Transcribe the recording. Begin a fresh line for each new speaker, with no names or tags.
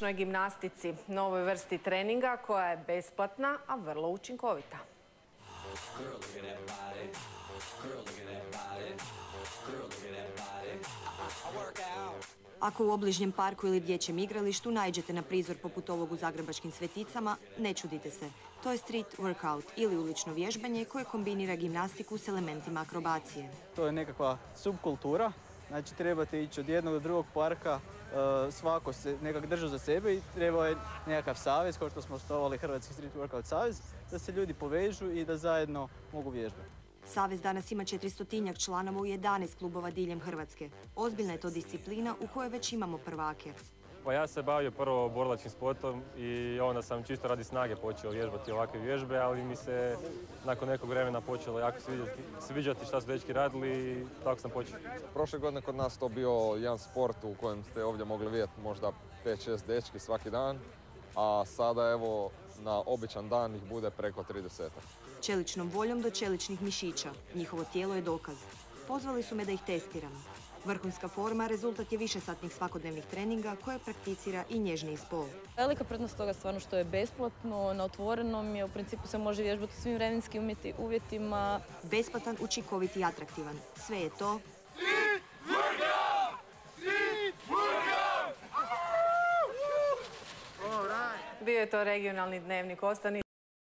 uličnoj gimnastici, novoj vrsti treninga koja je besplatna, a vrlo učinkovita.
Ako u obližnjem parku ili dječjem igralištu naiđete na prizor poput ovog u zagrebačkim Sveticama, ne čudite se. To je street workout ili ulično vježbanje koje kombinira gimnastiku s elementima akrobacije.
To je nekakva subkultura, znači trebate ići od jednog do drugog parka, svako se nekak držao za sebe i trebao je nekakav savez, kao što smo osnovali Hrvatski street workout savez, da se ljudi povežu i da zajedno mogu vježbati.
Savez danas ima 400-tinjak članova u 11 klubova diljem Hrvatske. Ozbiljna je to disciplina u kojoj već imamo prvake.
Pa ja se bavio prvo borilačkim sportom i onda sam čisto radi snage počeo vježbati ovakve vježbe, ali mi se nakon nekog vremena počelo jako sviđati šta su dečki radili i tako sam počeo.
Prošle godine kod nas to bio jedan sport u kojem ste ovdje mogli vidjeti možda 5-6 dečki svaki dan, a sada evo na običan dan ih bude preko 30.
Čeličnom voljom do čeličnih mišića. Njihovo tijelo je dokaz. Pozvali su me da ih testiram. Vrhunska forma rezultat je višesatnih svakodnevnih treninga koje prakticira i nježniji spol.
Velika prednost toga stvarno što je besplatno, na otvorenom je, u principu se može vježbati u svim vremenskim uvjetima.
Besplatan, učinkovit i atraktivan. Sve je to
Bio je to regionalni dnevnik. Ostanite